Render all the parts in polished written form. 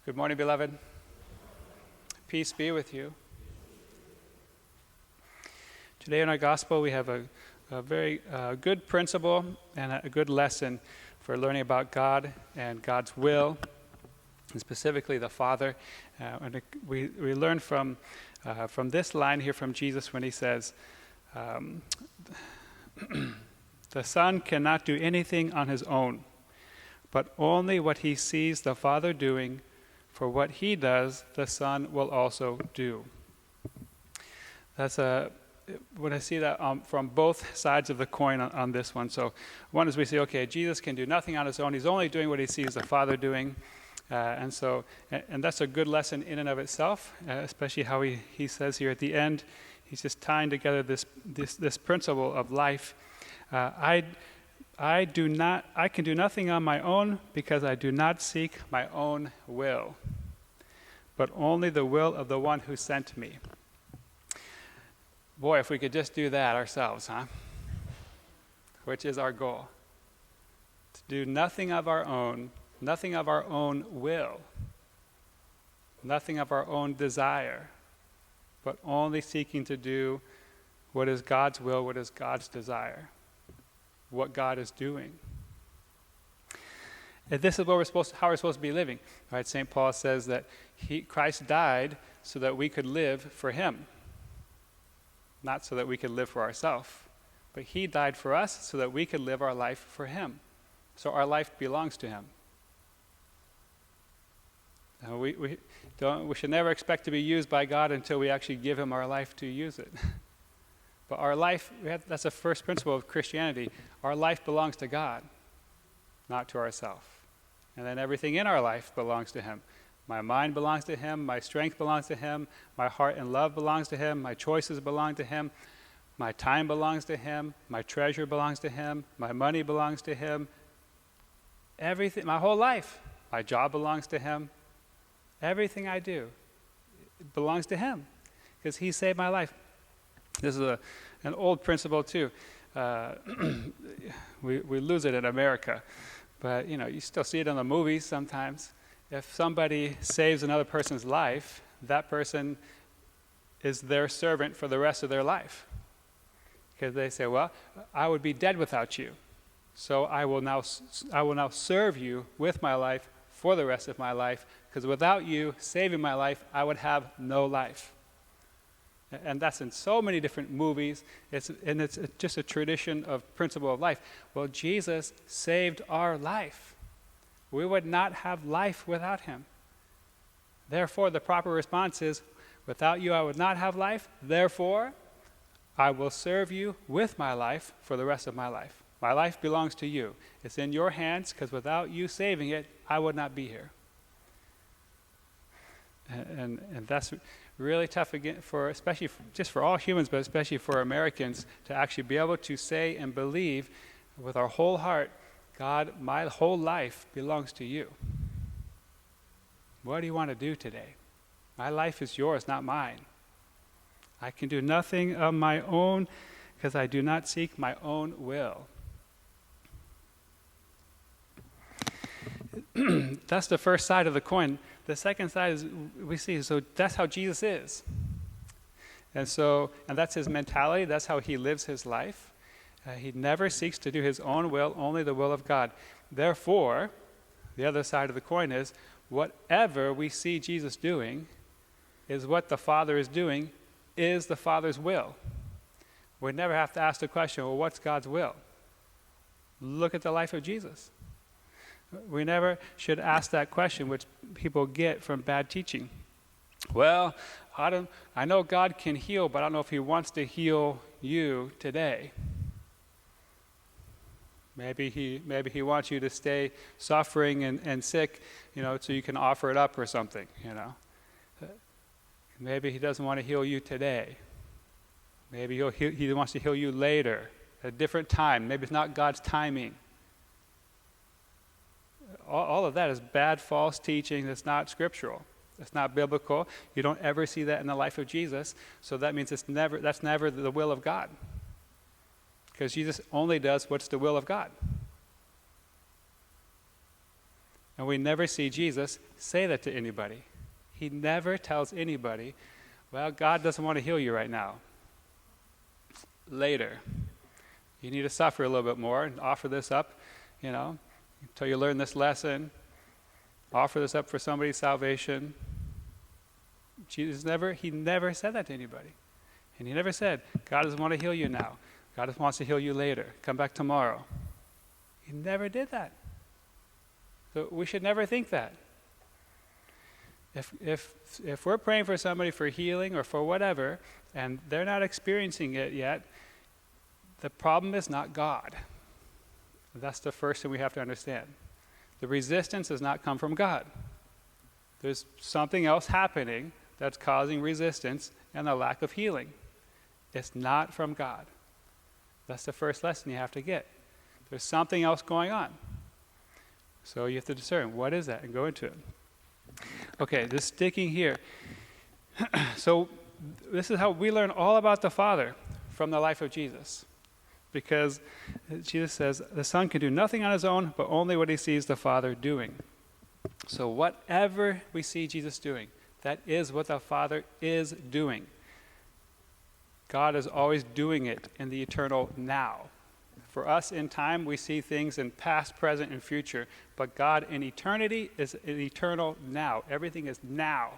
Good morning, beloved. Peace be with you. Today in our gospel, we have a very good principle and a good lesson for learning about God and God's will, and specifically the Father. We learn from this line here from Jesus when he says, the Son cannot do anything on his own, but only what he sees the Father doing. For what he does, the Son will also do. That's when I see that from both sides of the coin on this one. So one is we say, okay, Jesus can do nothing on his own. He's only doing what he sees the Father doing. And that's a good lesson in and of itself, especially how he says here at the end, he's just tying together this principle of life. I can do nothing on my own because I do not seek my own will, but only the will of the one who sent me. Boy, if we could just do that ourselves, huh? Which is our goal. To do nothing of our own will, nothing of our own desire, but only seeking to do what is God's will, what is God's desire, what God is doing. And this is what how we're supposed to be living. Right? St. Paul says that Christ died so that we could live for him. Not so that we could live for ourselves, but he died for us so that we could live our life for him. So our life belongs to him. We should never expect to be used by God until we actually give him our life to use it. But our life, that's the first principle of Christianity. Our life belongs to God, not to ourselves. And then everything in our life belongs to him. My mind belongs to him. My strength belongs to him. My heart and love belongs to him. My choices belong to him. My time belongs to him. My treasure belongs to him. My money belongs to him. Everything, my whole life, my job belongs to him. Everything I do belongs to him because he saved my life. This is an old principle too. We lose it in America, but you still see it in the movies sometimes. If somebody saves another person's life, that person is their servant for the rest of their life. Because they say, well, I would be dead without you, so I will now serve you with my life for the rest of my life, because without you saving my life, I would have no life. And that's in so many different movies. It's just a tradition of principle of life. Well, Jesus saved our life. We would not have life without him. Therefore, the proper response is, without you I would not have life. Therefore, I will serve you with my life for the rest of my life. My life belongs to you. It's in your hands, because without you saving it, I would not be here. And that's really tough again especially just for all humans, but especially for Americans, to actually be able to say and believe with our whole heart, God, my whole life belongs to you. What do you want to do today? My life is yours, not mine. I can do nothing of my own because I do not seek my own will. That's the first side of the coin. The second side is we see, so that's how Jesus is. And that's his mentality. That's how he lives his life. He never seeks to do his own will, only the will of God. Therefore, the other side of the coin is, whatever we see Jesus doing is what the Father is doing, is the Father's will. We never have to ask the question, well, what's God's will? Look at the life of Jesus. We never should ask that question, which people get from bad teaching. Well, I know God can heal, but I don't know if he wants to heal you today. Maybe he wants you to stay suffering and sick, so you can offer it up or something, Maybe he doesn't want to heal you today. Maybe he wants to heal you later, at a different time. Maybe it's not God's timing. All of that is bad, false teaching that's not scriptural. It's not biblical. You don't ever see that in the life of Jesus. So that means that's never the will of God. Because Jesus only does what's the will of God. And we never see Jesus say that to anybody. He never tells anybody, well, God doesn't want to heal you right now. Later. You need to suffer a little bit more and offer this up, until you learn this lesson. Offer this up for somebody's salvation. Jesus never said that to anybody. And he never said, God doesn't want to heal you now. God just wants to heal you later. Come back tomorrow. He never did that. So we should never think that. If we're praying for somebody for healing or for whatever, and they're not experiencing it yet, the problem is not God. That's the first thing we have to understand. The resistance does not come from God. There's something else happening that's causing resistance and a lack of healing. It's not from God. That's the first lesson you have to get. There's something else going on. So you have to discern, what is that, and go into it. Okay, this sticking here. So this is how we learn all about the Father from the life of Jesus. Because Jesus says, the Son can do nothing on his own, but only what he sees the Father doing. So whatever we see Jesus doing, that is what the Father is doing. God is always doing it in the eternal now. For us in time, we see things in past, present, and future. But God in eternity is an eternal now. Everything is now.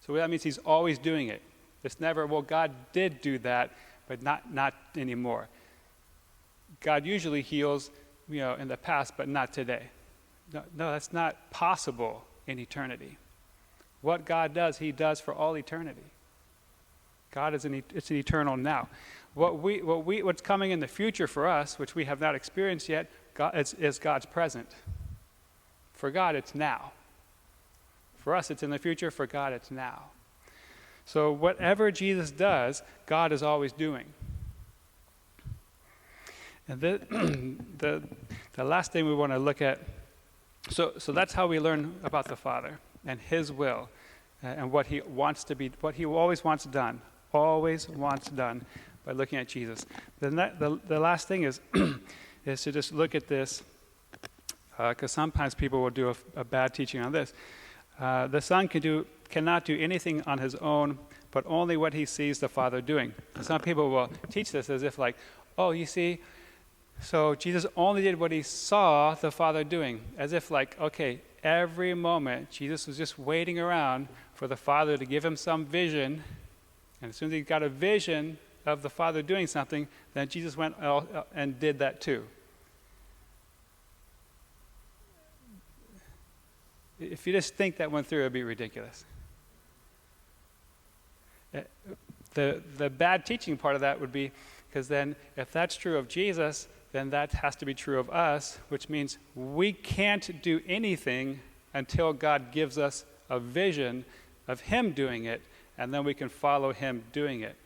So that means he's always doing it. It's never, well, God did do that, but not anymore. God usually heals, in the past, but not today. No, that's not possible in eternity. What God does, he does for all eternity. God it's an eternal now. What's coming in the future for us, which we have not experienced yet, is God's present. For God, it's now. For us, it's in the future. For God, it's now. So whatever Jesus does, God is always doing. And the last thing we want to look at, so that's how we learn about the Father and his will and what he wants to be, what he always wants done by looking at Jesus. The last thing is is to just look at this, because sometimes people will do a bad teaching on this. The Son cannot do anything on his own, but only what he sees the Father doing. Some people will teach this as if like, oh, you see, so Jesus only did what he saw the Father doing, as if like, okay, every moment Jesus was just waiting around for the Father to give him some vision, and as soon as he got a vision of the Father doing something, then Jesus went and did that too. If you just think that one through, it would be ridiculous. The bad teaching part of that would be, because then if that's true of Jesus, then that has to be true of us, which means we can't do anything until God gives us a vision of him doing it, and then we can follow him doing it.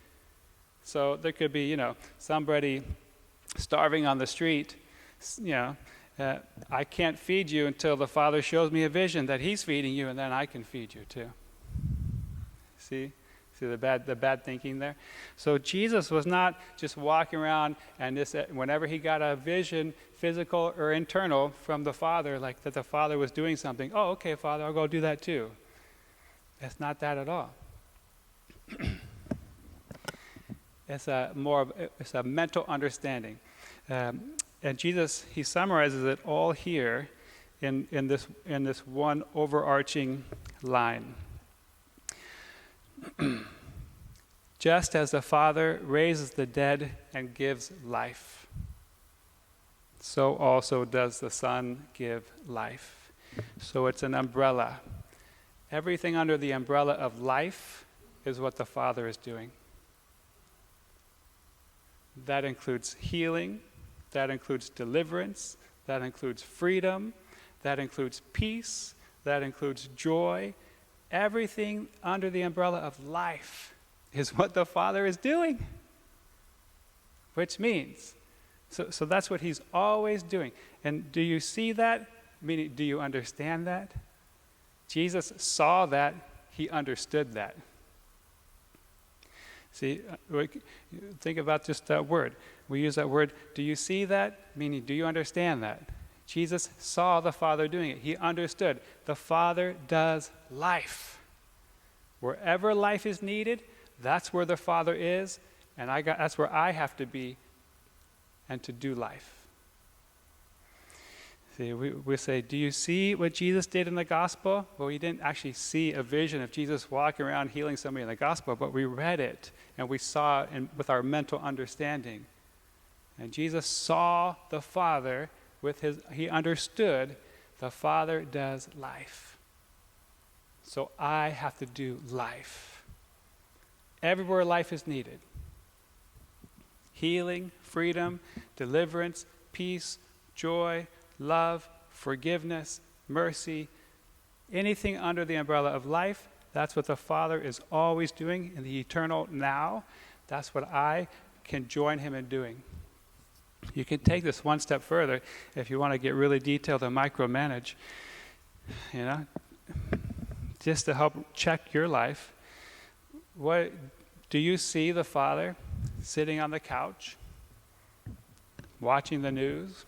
So there could be, somebody starving on the street, I can't feed you until the Father shows me a vision that he's feeding you, and then I can feed you too. See the bad thinking there? So Jesus was not just walking around and just whenever he got a vision, physical or internal, from the Father, like that the Father was doing something, oh, okay, Father, I'll go do that too. It's not that at all. It's a mental understanding. And Jesus, he summarizes it all here in this one overarching line. Just as the Father raises the dead and gives life, so also does the Son give life. So it's an umbrella. Everything under the umbrella of life is what the Father is doing. That includes healing, that includes deliverance, that includes freedom, that includes peace, that includes joy. Everything under the umbrella of life is what the Father is doing. Which means, so that's what he's always doing. And do you see that? Meaning, do you understand that? Jesus saw that, he understood that. See, think about just that word. We use that word, do you see that? Meaning, do you understand that? Jesus saw the Father doing it. He understood the Father does life. Wherever life is needed, that's where the Father is, and that's where I have to be and to do life. See, we say, do you see what Jesus did in the gospel? Well, we didn't actually see a vision of Jesus walking around healing somebody in the gospel, but we read it and we saw it with our mental understanding. And Jesus saw the Father he understood the Father does life. So I have to do life. Everywhere life is needed. Healing, freedom, deliverance, peace, joy, love, forgiveness, mercy, anything under the umbrella of life, that's what the Father is always doing in the eternal now. That's what I can join him in doing. You can take this one step further if you want to get really detailed and micromanage, just to help check your life. What do you see the Father sitting on the couch, watching the news,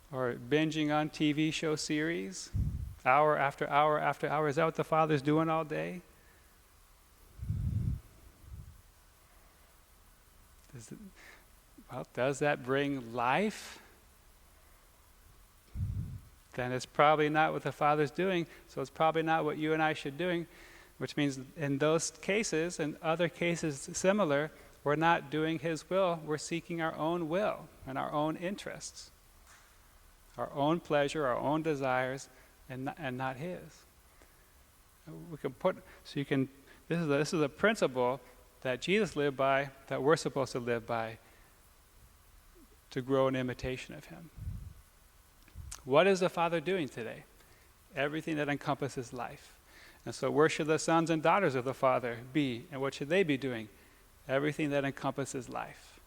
or binging on TV show series, hour after hour after hour? Is that what the Father's doing all day? Does that bring life? Then it's probably not what the Father's doing, so it's probably not what you and I should be doing, which means in those cases and other cases similar, we're not doing his will, we're seeking our own will and our own interests, our own pleasure, our own desires, and not his. This is a principle that Jesus lived by, that we're supposed to live by, to grow in imitation of him. What is the Father doing today? Everything that encompasses life. And so where should the sons and daughters of the Father be? And what should they be doing? Everything that encompasses life.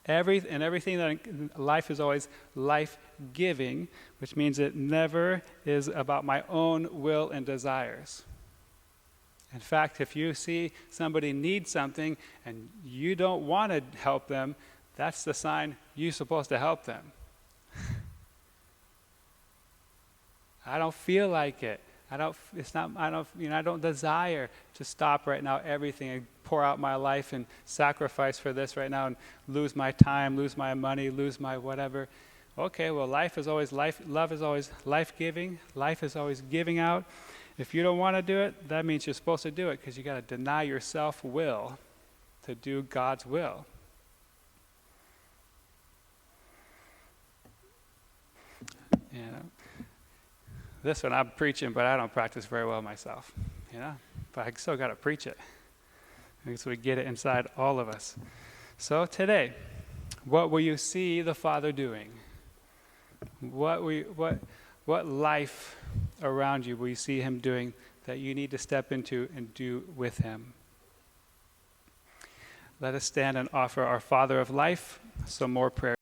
Everything that life is always life-giving, which means it never is about my own will and desires. In fact, if you see somebody need something and you don't want to help them, that's the sign you're supposed to help them. I don't feel like it. I don't desire to stop right now everything and pour out my life and sacrifice for this right now and lose my time, lose my money, lose my whatever. Okay, well, life is always life. Love is always life-giving. Life is always giving out. If you don't want to do it, that means you're supposed to do it, because you got to deny your self-will to do God's will. This one I'm preaching, but I don't practice very well myself. But I still got to preach it, so we get it inside all of us. So today, what will you see the Father doing? What life around you will you see him doing that you need to step into and do with him? Let us stand and offer our Father of life some more prayer.